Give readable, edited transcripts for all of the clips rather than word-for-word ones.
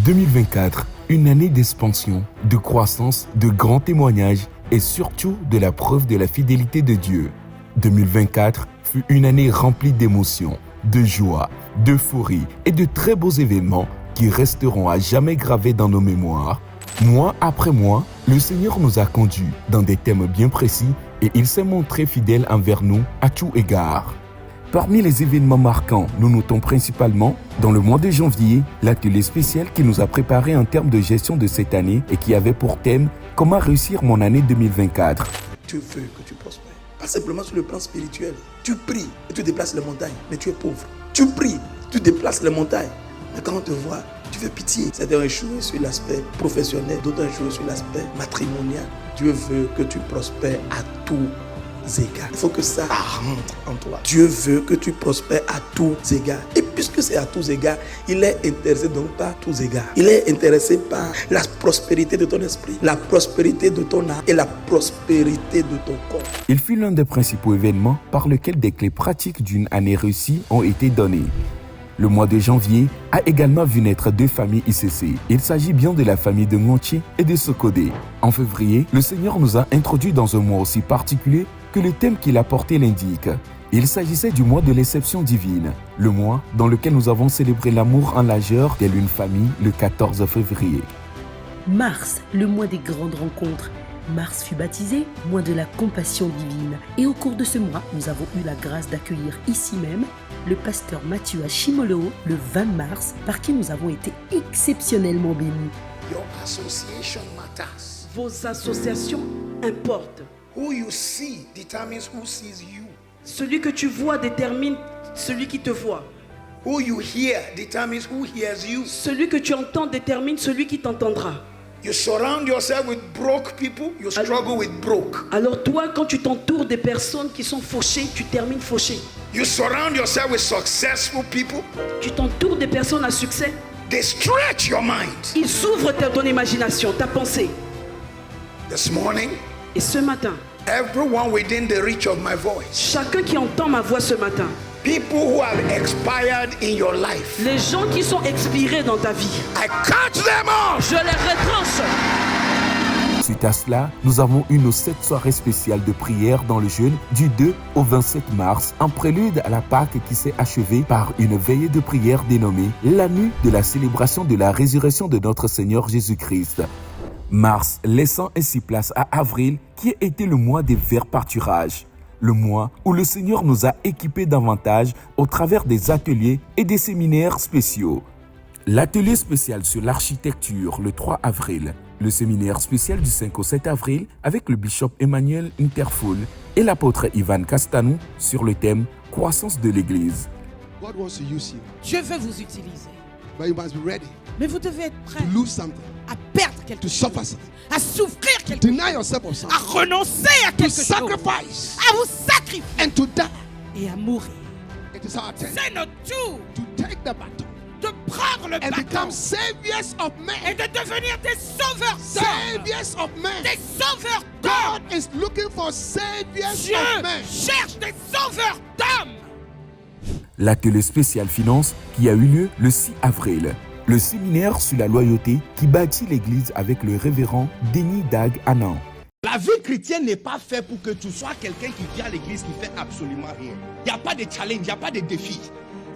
2024, une année d'expansion, de croissance, de grands témoignages et surtout de la preuve de la fidélité de Dieu. 2024 fut une année remplie d'émotions, de joie, d'euphorie et de très beaux événements qui resteront à jamais gravés dans nos mémoires. Mois après mois, le Seigneur nous a conduits dans des thèmes bien précis et il s'est montré fidèle envers nous à tout égard. Parmi les événements marquants, nous notons principalement, dans le mois de janvier, l'atelier spécial qui nous a préparé en termes de gestion de cette année et qui avait pour thème « Comment réussir mon année 2024 ». Tu veux que tu prospères. Pas simplement sur le plan spirituel. Tu pries et tu déplaces les montagnes, mais tu es pauvre. Tu pries, tu déplaces les montagnes, mais quand on te voit, tu fais pitié. Certains ont échoué sur l'aspect professionnel, d'autres ont échoué sur l'aspect matrimonial. Dieu veut que tu prospères à tous égards. Il faut que ça rentre en toi. Dieu veut que tu prospères à tous égards. Et puisque c'est à tous égards, il est intéressé donc par tous égards. Il est intéressé par la prospérité de ton esprit, la prospérité de ton âme et la prospérité de ton corps. Il fut l'un des principaux événements par lesquels des clés pratiques d'une année réussie ont été données. Le mois de janvier a également vu naître deux familles ICC. Il s'agit bien de la famille de Ngonchi et de Sokodé. En février, le Seigneur nous a introduits dans un mois aussi particulier que le thème qu'il a porté l'indique. Il s'agissait du mois de l'exception divine, le mois dans lequel nous avons célébré l'amour en largeur telle une famille le 14 février. Mars, le mois des grandes rencontres. Mars fut baptisé mois de la compassion divine. Et au cours de ce mois, nous avons eu la grâce d'accueillir ici même le pasteur Mathieu Ashimolo le 20 mars, par qui nous avons été exceptionnellement bénis. Your association matters. Vos associations importent. Who you see determines who sees you. Celui que tu vois détermine celui qui te voit. Who you hear determines who hears you. Celui que tu entends détermine celui qui t'entendra. You surround yourself with broke people, you struggle with broke. Alors toi, quand tu t'entoures des personnes qui sont fauchées, tu termines fauché. You surround yourself with successful people, Tu t'entoures des personnes à succès, they stretch your mind. ils ouvrent ton imagination, ta pensée. This morning, Et ce matin, everyone within the reach of my voice, chacun qui entend ma voix ce matin, people who have expired in your life, les gens qui sont expirés dans ta vie, I cut them off. je les retranche. Suite à cela, nous avons eu nos 7 soirées spéciales de prière dans le jeûne du 2 au 27 mars, en prélude à la Pâque qui s'est achevée par une veillée de prière dénommée la nuit de la célébration de la résurrection de notre Seigneur Jésus-Christ. Mars laissant ainsi place à avril qui a été le mois des verts pâturages. Le mois où le Seigneur nous a équipés davantage au travers des ateliers et des séminaires spéciaux. L'atelier spécial sur l'architecture le 3 avril, le séminaire spécial du 5 au 7 avril avec le bishop Emmanuel Interfoul et l'apôtre Ivan Castanou sur le thème croissance de l'Église. God wants to use you, Dieu veut vous utiliser. but you must be ready Mais vous devez être prêt to lose something, à perdre quelque to chose, suffer something, à souffrir quelque chose, deny yourself of à something, renoncer à to quelque chose, sacrifice à vous sacrifier and to die. et à mourir. It is our turn C'est notre tour to take the battle de prendre le and bâton become saviors of et men. de devenir des sauveurs d'hommes. Saviors of men. Des sauveurs God d'hommes. is looking for saviors Dieu of men. cherche des sauveurs d'hommes. L'atelier spécial finance qui a eu lieu le 6 avril. Le séminaire sur la loyauté qui bâtit l'Église avec le révérend Denis Dag Annan. La vie chrétienne n'est pas faite pour que tu sois quelqu'un qui vient à l'église qui fait absolument rien. Il n'y a pas de challenge, il n'y a pas de défi.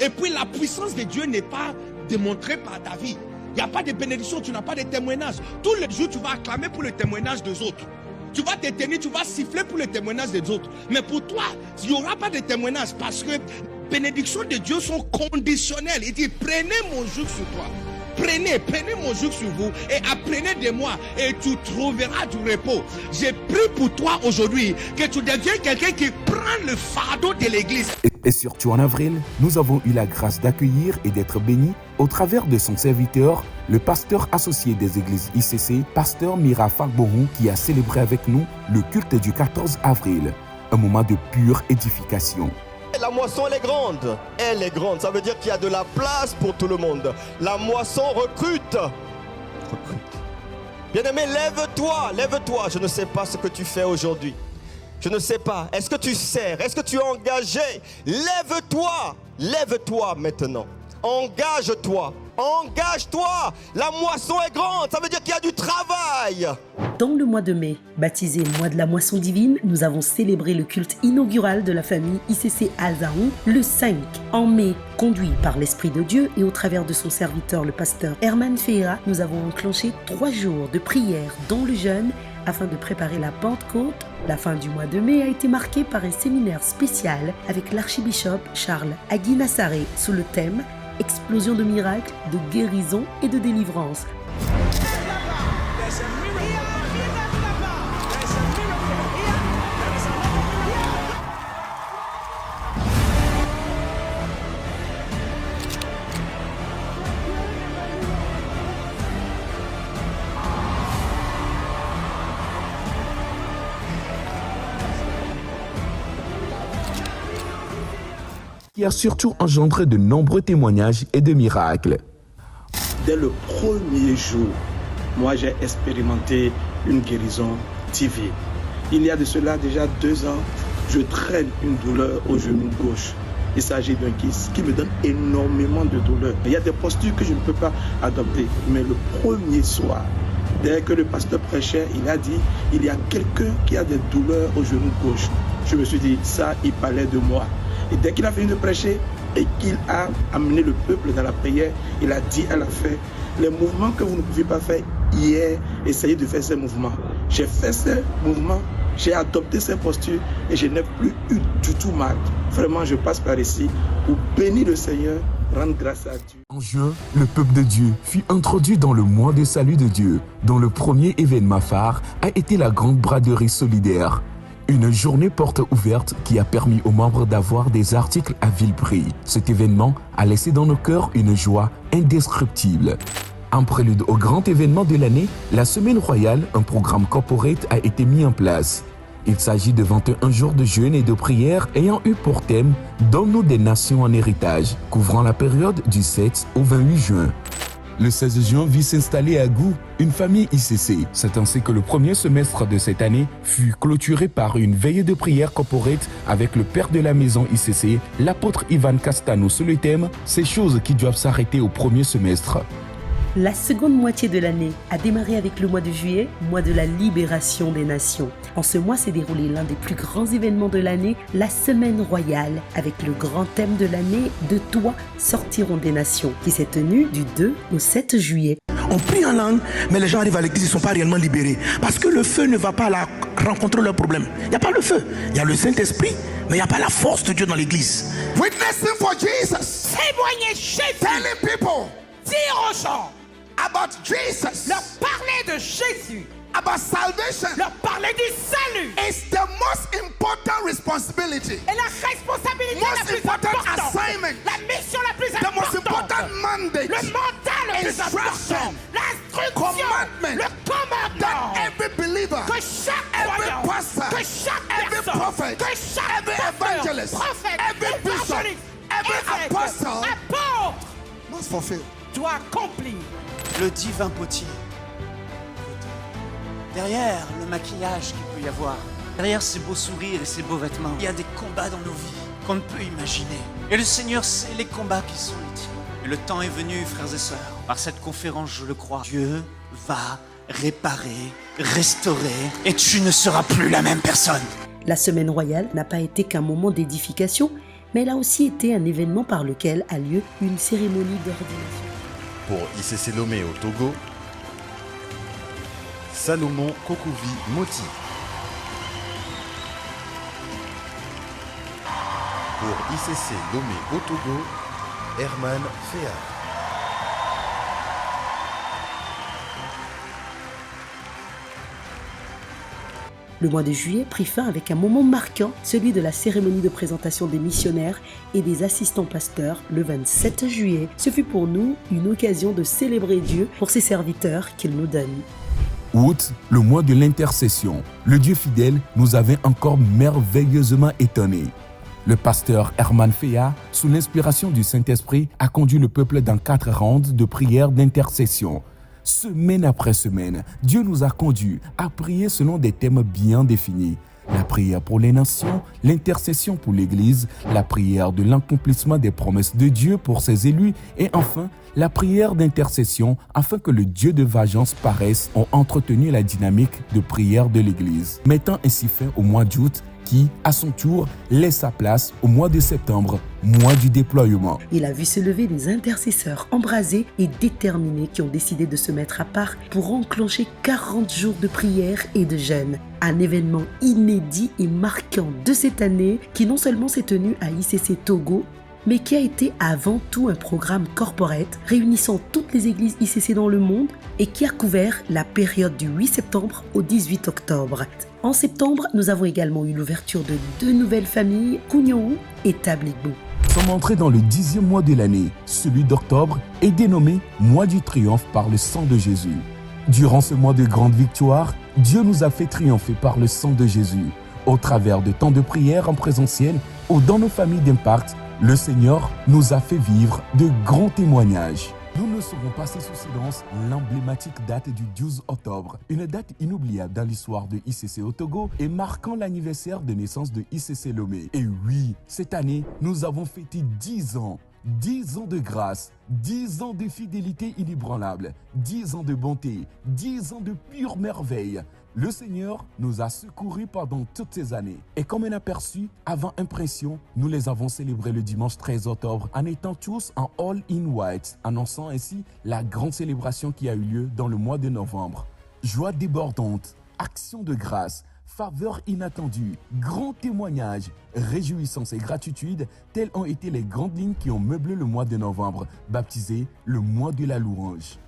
Et puis la puissance de Dieu n'est pas démontrée par ta vie. Il n'y a pas de bénédiction, tu n'as pas de témoignage. Tous les jours, tu vas acclamer pour le témoignage des autres. Tu vas te tenir, tu vas siffler pour le témoignage des autres. Mais pour toi, il n'y aura pas de témoignage parce que les bénédictions de Dieu sont conditionnelles. Il dit, prenez mon joug sur toi. Prenez mon joug sur vous et apprenez de moi et tu trouveras du repos. J'ai pris pour toi aujourd'hui que tu deviens quelqu'un qui prend le fardeau de l'église. Et surtout en avril, nous avons eu la grâce d'accueillir et d'être bénis au travers de son serviteur, le pasteur associé des églises ICC, pasteur Mira Farbohou, qui a célébré avec nous le culte du 14 avril. Un moment de pure édification. La moisson, elle est grande. Elle est grande. Ça veut dire qu'il y a de la place pour tout le monde. La moisson recrute. Bien-aimé, lève-toi, lève-toi. Je ne sais pas ce que tu fais aujourd'hui. Je ne sais pas. Est-ce que tu sers? Est-ce que tu es engagé? Lève-toi. Lève-toi maintenant. Engage-toi. Engage-toi. La moisson est grande. Ça veut dire qu'il y a du travail. Dans le mois de mai, baptisé mois de la moisson divine, nous avons célébré le culte inaugural de la famille ICC Alzaon le 5. En mai, conduit par l'Esprit de Dieu et au travers de son serviteur le pasteur Herman Feira, nous avons enclenché 3 jours de prière dans le jeûne afin de préparer la Pentecôte. La fin du mois de mai a été marquée par un séminaire spécial avec l'archibishop Charles Agui-Nassaré sous le thème « Explosion de miracles, de guérison et de délivrance ». Qui a surtout engendré de nombreux témoignages et de miracles. Dès le premier jour, moi j'ai expérimenté une guérison divine. Il y a de cela déjà 2 ans, je traîne une douleur au genou gauche. Il s'agit d'un kyste qui me donne énormément de douleur. Il y a des postures que je ne peux pas adopter. Mais le premier soir, dès que le pasteur prêchait, il a dit, il y a quelqu'un qui a des douleurs au genou gauche. Je me suis dit, ça, il parlait de moi. Et dès qu'il a fini de prêcher et qu'il a amené le peuple dans la prière, il a dit à la fin, les mouvements que vous ne pouviez pas faire hier, essayez de faire ces mouvements. J'ai fait ces mouvements, j'ai adopté ces postures et je n'ai plus eu du tout mal. Vraiment, je passe par ici pour bénir le Seigneur, rendre grâce à Dieu. En juin, le peuple de Dieu fut introduit dans le mois de salut de Dieu, dont le premier événement phare a été la grande braderie solidaire. Une journée porte ouverte qui a permis aux membres d'avoir des articles à vil prix. Cet événement a laissé dans nos cœurs une joie indescriptible. En prélude au grand événement de l'année, la Semaine Royale, un programme corporate a été mis en place. Il s'agit de 21 jours de jeûne et de prière ayant eu pour thème « Donne-nous des nations en héritage », couvrant la période du 7 au 28 juin. Le 16 juin vit s'installer à Gou une famille ICC. C'est ainsi que le premier semestre de cette année fut clôturé par une veillée de prière corporate avec le père de la maison ICC, l'apôtre Ivan Castano, sous le thème « Ces choses qui doivent s'arrêter au premier semestre ». La seconde moitié de l'année a démarré avec le mois de juillet, mois de la libération des nations. En ce mois s'est déroulé l'un des plus grands événements de l'année, la Semaine Royale, avec le grand thème de l'année « De toi sortiront des nations » qui s'est tenu du 2 au 7 juillet. On prie en langue, mais les gens arrivent à l'église, ils ne sont pas réellement libérés. Parce que le feu ne va pas rencontrer leurs problèmes. Il n'y a pas le feu. Il y a le Saint-Esprit, mais il n'y a pas la force de Dieu dans l'église. Witnessing for Jesus. Témoigner Jésus. Telling people Dire aux gens. about Jesus. Leur parler de Jésus. About salvation. Leur parler du salut. It's the most important responsibility. Et la responsabilité la Most plus important importante. assignment. La mission la plus The most importante. important mandate. Le mandat le plus Instruction. important. L'instruction. Commandment. Le commandement. That every believer, Que chaque every croyant. pastor, Que chaque every personne. prophet, Que chaque every pasteur, evangelist, prophète, every bishop, évangéliste, every évêque, apostle apôtre must fulfill. doit accomplir. Le divin potier. Derrière le maquillage qu'il peut y avoir, derrière ces beaux sourires et ces beaux vêtements, il y a des combats dans nos vies qu'on ne peut imaginer. Et le Seigneur sait les combats qui sont les tiens. Et le temps est venu, frères et sœurs. Par cette conférence, je le crois, Dieu va réparer, restaurer, et tu ne seras plus la même personne. La Semaine Royale n'a pas été qu'un moment d'édification, mais elle a aussi été un événement par lequel a lieu une cérémonie d'ordination. Pour ICC Lomé au Togo, Salomon Kokuvi Moti. Pour ICC Lomé au Togo, Herman Feira. Le mois de juillet prit fin avec un moment marquant, celui de la cérémonie de présentation des missionnaires et des assistants pasteurs le 27 juillet. Ce fut pour nous une occasion de célébrer Dieu pour ses serviteurs qu'il nous donne. Août, le mois de l'intercession. Le Dieu fidèle nous avait encore merveilleusement étonnés. Le pasteur Herman Feira, sous l'inspiration du Saint-Esprit, a conduit le peuple dans 4 rondes de prières d'intercession. Semaine après semaine, Dieu nous a conduits à prier selon des thèmes bien définis. la prière pour les nations, l'intercession pour l'Église, la prière de l'accomplissement des promesses de Dieu pour ses élus et enfin, la prière d'intercession afin que le Dieu de vengeance paraisse ont entretenu la dynamique de prière de l'Église, mettant ainsi fin au mois d'août qui, à son tour, laisse sa place au mois de septembre, mois du déploiement. Il a vu se lever des intercesseurs embrasés et déterminés qui ont décidé de se mettre à part pour enclencher 40 jours de prière et de jeûne. Un événement inédit et marquant de cette année qui non seulement s'est tenu à ICC Togo, mais qui a été avant tout un programme corporate réunissant toutes les églises ICC dans le monde et qui a couvert la période du 8 septembre au 18 octobre. En septembre, nous avons également eu l'ouverture de 2 nouvelles familles, Kouniou et Tabligbo. Nous sommes entrés dans le 10e mois de l'année. Celui d'octobre est dénommé Mois du triomphe par le sang de Jésus. Durant ce mois de grande victoire, Dieu nous a fait triompher par le sang de Jésus. Au travers de temps de prière en présentiel ou dans nos familles d'impact, le Seigneur nous a fait vivre de grands témoignages. Nous ne saurons passer sous silence l'emblématique date du 12 octobre, une date inoubliable dans l'histoire de ICC au Togo et marquant l'anniversaire de naissance de ICC Lomé. Et oui, cette année, nous avons fêté 10 ans. 10 ans de grâce, 10 ans de fidélité inébranlable, 10 ans de bonté, 10 ans de pure merveille. Le Seigneur nous a secourus pendant toutes ces années. Et comme un aperçu, avant impression, nous les avons célébrés le dimanche 13 octobre en étant tous en all in white, annonçant ainsi la grande célébration qui a eu lieu dans le mois de novembre. Joie débordante, action de grâce, faveur inattendue, grand témoignage, réjouissance et gratitude, telles ont été les grandes lignes qui ont meublé le mois de novembre, baptisé le mois de la louange.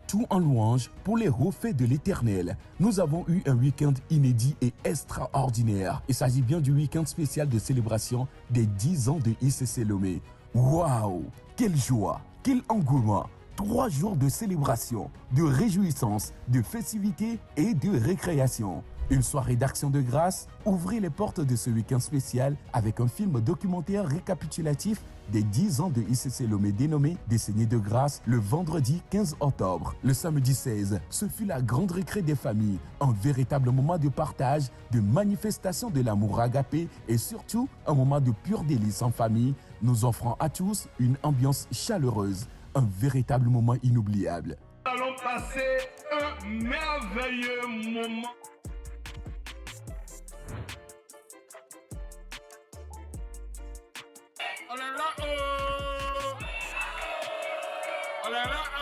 Tout en louange pour les hauts faits de l'Éternel. Nous avons eu un week-end inédit et extraordinaire. Il s'agit bien du week-end spécial de célébration des 10 ans de ICC Lomé. Waouh! Quelle joie! Quel engouement! 3 jours de célébration, de réjouissance, de festivité et de récréation. Une soirée d'action de grâce ouvrit les portes de ce week-end spécial avec un film documentaire récapitulatif des 10 ans de ICC Lomé dénommé Décennie de grâce le vendredi 15 octobre. Le samedi 16, ce fut la grande récré des familles, un véritable moment de partage, de manifestation de l'amour agapé et surtout un moment de pur délice en famille, nous offrant à tous une ambiance chaleureuse, un véritable moment inoubliable. Nous allons passer un merveilleux moment. Oh là là, oh! Oh là là, oh!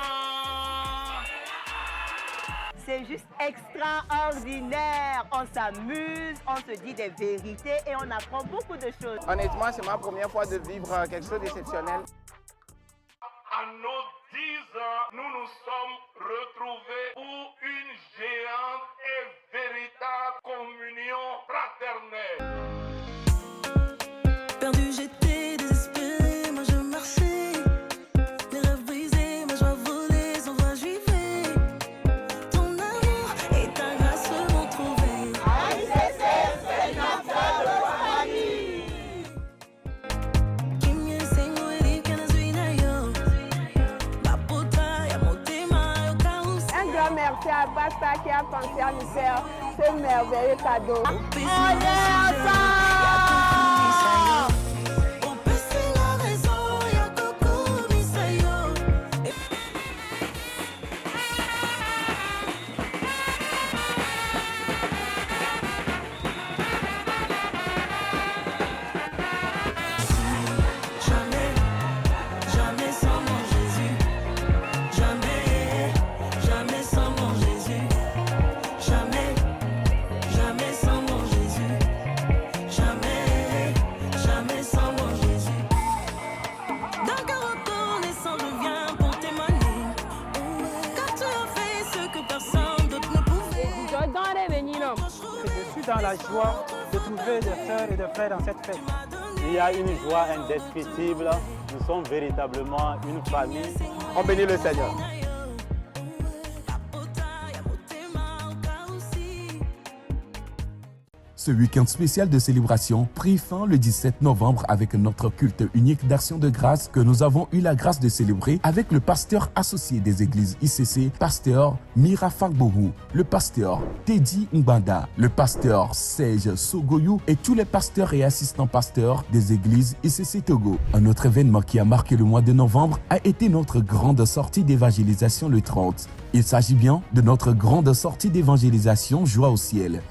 C'est juste extraordinaire. On s'amuse, on se dit des vérités et on apprend beaucoup de choses. Honnêtement, c'est ma première fois de vivre quelque chose d'exceptionnel. À nos 10 ans, nous nous sommes retrouvés pour une géante et véritable communion fraternelle. Perdu, j'étais désespéré, moi je marchais. Les rêves brisés, ma joie volée, sans voix je vivais. Ton amour et ta grâce m'ont trouvé. ICC, c'est notre famille. Un grand merci à Pasta qui a pensé à nous faire ce merveilleux cadeau. On est ensemble! Je suis dans la joie de trouver des sœurs et des frères dans cette fête. Il y a une joie indescriptible. Nous sommes véritablement une famille. On bénit le Seigneur. Ce week-end spécial de célébration prit fin le 17 novembre avec notre culte unique d'action de grâce que nous avons eu la grâce de célébrer avec le pasteur associé des églises ICC, pasteur Mira Fagbohou, le pasteur Teddy Mbanda, le pasteur Serge Sogoyou et tous les pasteurs et assistants pasteurs des églises ICC Togo. Un autre événement qui a marqué le mois de novembre a été notre grande sortie d'évangélisation le 30. Il s'agit bien de notre grande sortie d'évangélisation Joie au ciel.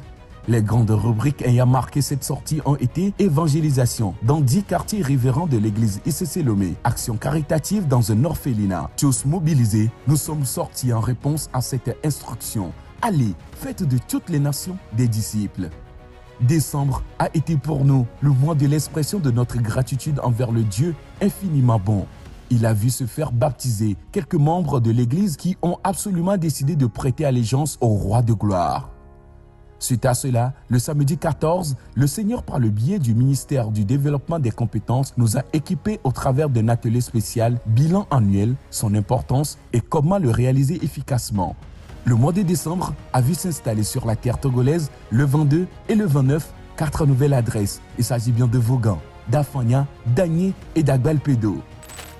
Les grandes rubriques ayant marqué cette sortie ont été évangélisation dans 10 quartiers riverains de l'église ICC Lomé, action caritative dans un orphelinat. Tous mobilisés, nous sommes sortis en réponse à cette instruction. Allez, faites de toutes les nations des disciples. Décembre a été pour nous le mois de l'expression de notre gratitude envers le Dieu infiniment bon. Il a vu se faire baptiser quelques membres de l'église qui ont absolument décidé de prêter allégeance au roi de gloire. Suite à cela, le samedi 14, le Seigneur, par le biais du ministère du développement des compétences, nous a équipés au travers d'un atelier spécial bilan annuel, son importance et comment le réaliser efficacement. Le mois de décembre a vu s'installer sur la terre togolaise le 22 et le 29 4 nouvelles adresses. Il s'agit bien de Vaughan, d'Afania, d'Agné et d'Agbalpedo.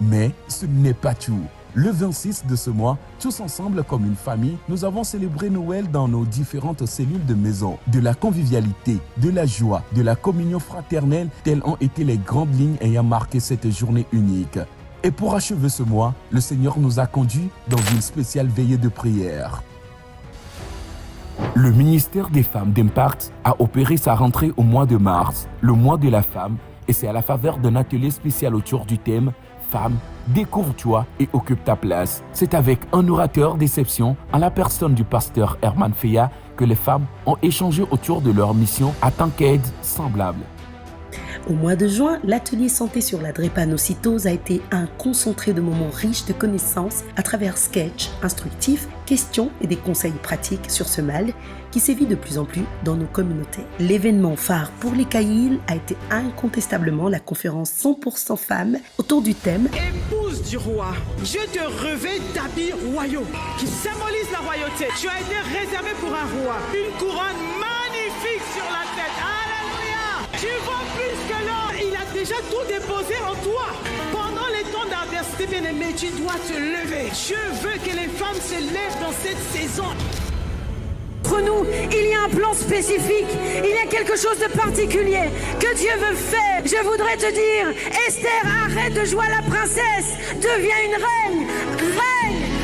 Mais ce n'est pas tout. Le 26 de ce mois, tous ensemble comme une famille, nous avons célébré Noël dans nos différentes cellules de maison. De la convivialité, de la joie, de la communion fraternelle, telles ont été les grandes lignes ayant marqué cette journée unique. Et pour achever ce mois, le Seigneur nous a conduits dans une spéciale veillée de prière. Le ministère des femmes d'Impact a opéré sa rentrée au mois de mars, le mois de la femme, et c'est à la faveur d'un atelier spécial autour du thème « Femme, découvre-toi et occupe ta place ». C'est avec un orateur d'exception, en la personne du pasteur Herman Feya, que les femmes ont échangé autour de leur mission à tant qu'aide semblable. Au mois de juin, l'atelier santé sur la drépanocytose a été un concentré de moments riches de connaissances à travers sketchs instructifs, questions et des conseils pratiques sur ce mal qui sévit de plus en plus dans nos communautés. L'événement phare pour les Kaïls a été incontestablement la conférence 100% femmes autour du thème Épouse du roi, je te revêt d'habits royaux qui symbolisent la royauté. Tu as été réservé pour un roi, une couronne magnifique sur la tête. Alléluia! Tu vaux plus que l'or. Il a déjà tout déposé en toi. Pendant les temps d'adversité, bien-aimé, tu dois te lever. Je veux que les femmes se lèvent dans cette saison. Entre nous, il y a un plan spécifique, il y a quelque chose de particulier que Dieu veut faire. Je voudrais te dire, Esther, arrête de jouer à la princesse, deviens une reine,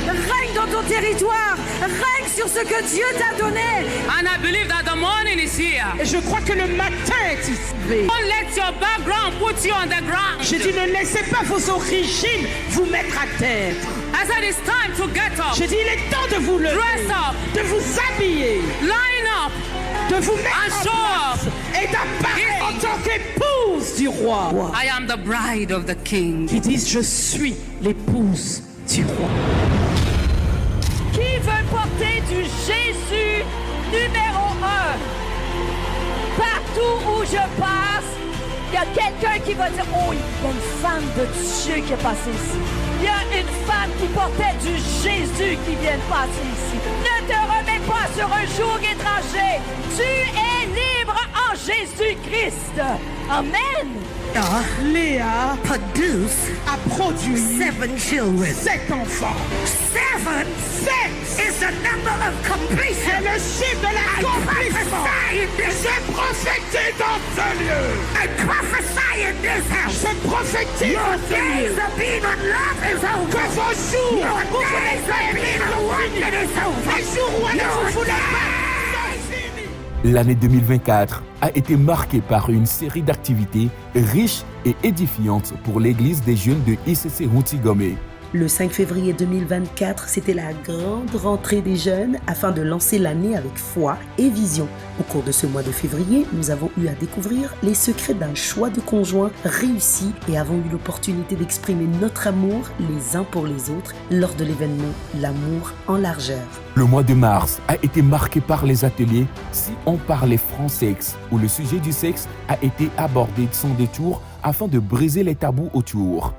règne dans ton territoire, règne sur ce que Dieu t'a donné. And I believe that the morning is here. Et je crois que le matin est ici. Don't let your background put you on the ground. Je dis, ne laissez pas vos origines vous mettre à terre. I said it's time to get up. Je dis, il est temps de vous lever, dress up, de vous habiller, line up, de vous mettre and en show place up. et d'apparaître en tant qu'épouse du roi. I am the bride of the king. Ils disent, je suis l'épouse du roi. Qui veut porter du Jésus numéro 1? Partout où je passe, il y a quelqu'un qui va dire, oh, il y a une femme de Dieu qui est passée ici. Il y a une femme qui portait du Jésus qui vient de passer ici. Ne te remets pas sur un joug étranger. Tu es libre en Jésus-Christ. Amen. Léa a produit 7 children. 7 enfants. 7 is the number of completion. C'est le chiffre de l'accomplissement. Je prophétise dans ce lieu. I prophesy in this house. Je prophétise Your dans ce days lieu. of being unloved is over. Que vos jours, Your days of being unwanted is over. les jours où elle ne vous voulait pas. L'année 2024 a été marquée par une série d'activités riches et édifiantes pour l'église des jeunes de ICC Routigomé. Le 5 février 2024, c'était la grande rentrée des jeunes afin de lancer l'année avec foi et vision. Au cours de ce mois de février, nous avons eu à découvrir les secrets d'un choix de conjoint réussi et avons eu l'opportunité d'exprimer notre amour les uns pour les autres lors de l'événement L'amour en largeur. Le mois de mars a été marqué par les ateliers Si on parlait franc-sexe, où le sujet du sexe a été abordé sans détour afin de briser les tabous autour.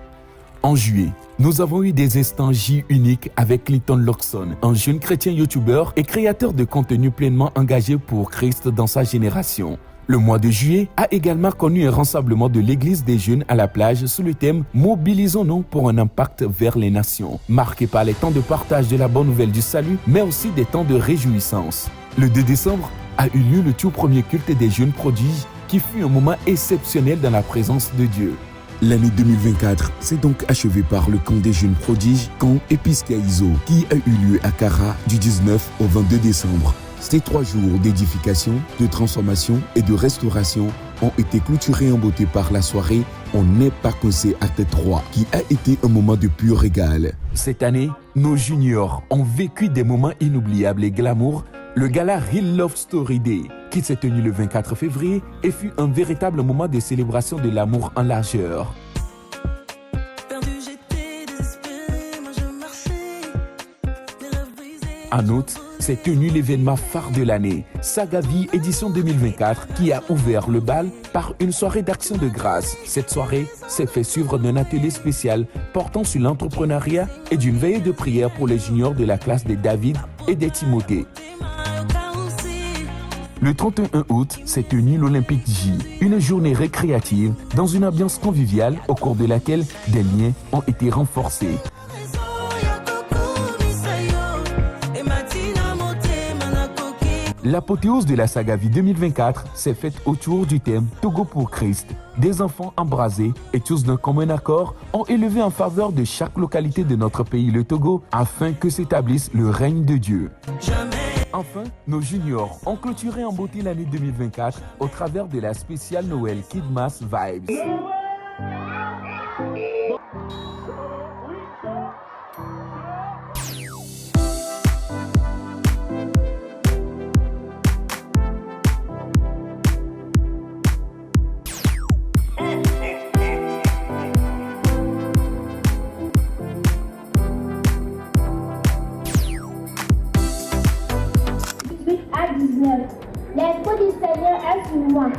En juillet, nous avons eu des instants J uniques avec Clinton Loxon, un jeune chrétien youtubeur et créateur de contenu pleinement engagé pour Christ dans sa génération. Le mois de juillet a également connu un rassemblement de l'Église des jeunes à la plage sous le thème « Mobilisons-nous pour un impact vers les nations », marqué par les temps de partage de la bonne nouvelle du salut, mais aussi des temps de réjouissance. Le 2 décembre a eu lieu le tout premier culte des jeunes prodiges qui fut un moment exceptionnel dans la présence de Dieu. L'année 2024 s'est donc achevée par le camp des jeunes prodiges, camp Episkaizo, qui a eu lieu à Kara du 19 au 22 décembre. Ces 3 jours d'édification, de transformation et de restauration ont été clôturés en beauté par la soirée On n'est pas cassé acte 3, qui a été un moment de pur régal. Cette année, nos juniors ont vécu des moments inoubliables et glamour. Le gala Real Love Story Day, qui s'est tenu le 24 février et fut un véritable moment de célébration de l'amour en largeur. En août, s'est tenu l'événement phare de l'année, Sagavi édition 2024, qui a ouvert le bal par une soirée d'action de grâce. Cette soirée s'est fait suivre d'un atelier spécial portant sur l'entrepreneuriat et d'une veillée de prière pour les juniors de la classe des David et des Timothée. Le 31 août s'est tenu l'Olympique J, une journée récréative dans une ambiance conviviale au cours de laquelle des liens ont été renforcés. L'apothéose de la Sagavi 2024 s'est faite autour du thème Togo pour Christ. Des enfants embrasés et tous d'un commun accord ont élevé en faveur de chaque localité de notre pays, le Togo, afin que s'établisse le règne de Dieu. Enfin, nos juniors ont clôturé en beauté l'année 2024 au travers de la spéciale Noël Kidmas Vibes. L'Esprit du Seigneur est sur moi.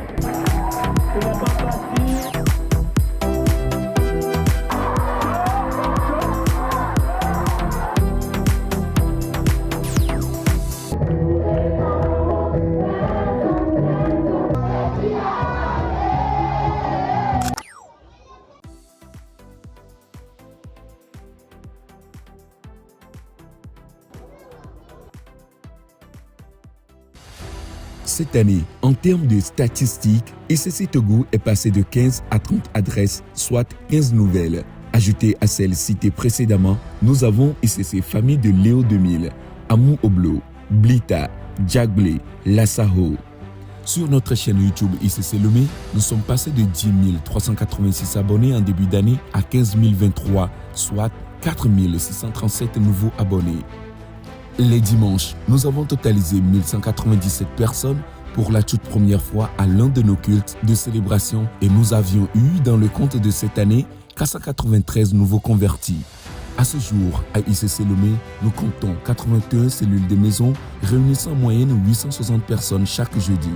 Cette année, en termes de statistiques, ICC Togo est passé de 15 à 30 adresses, soit 15 nouvelles. Ajoutées à celles citées précédemment, nous avons ICC Famille de Léo 2000, Amou Oblo, Blita, Djaglé, Lassaho. Sur notre chaîne YouTube ICC Lomé, nous sommes passés de 10 386 abonnés en début d'année à 15 023, soit 4 637 nouveaux abonnés. Les dimanches, nous avons totalisé 1197 personnes pour la toute première fois à l'un de nos cultes de célébration et nous avions eu dans le compte de cette année 493 nouveaux convertis. À ce jour, à ICC Lomé, nous comptons 81 cellules de maison réunissant en moyenne 860 personnes chaque jeudi.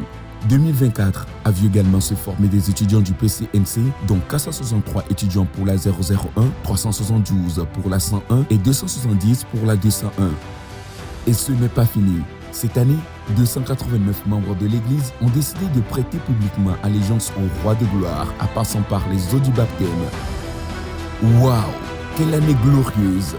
2024 a vu également se former des étudiants du PCNC, dont 463 étudiants pour la 001, 372 pour la 101 et 270 pour la 201. Et ce n'est pas fini. Cette année, 289 membres de l'Église ont décidé de prêter publiquement allégeance au Roi de gloire en passant par les eaux du baptême. Waouh! Quelle année glorieuse!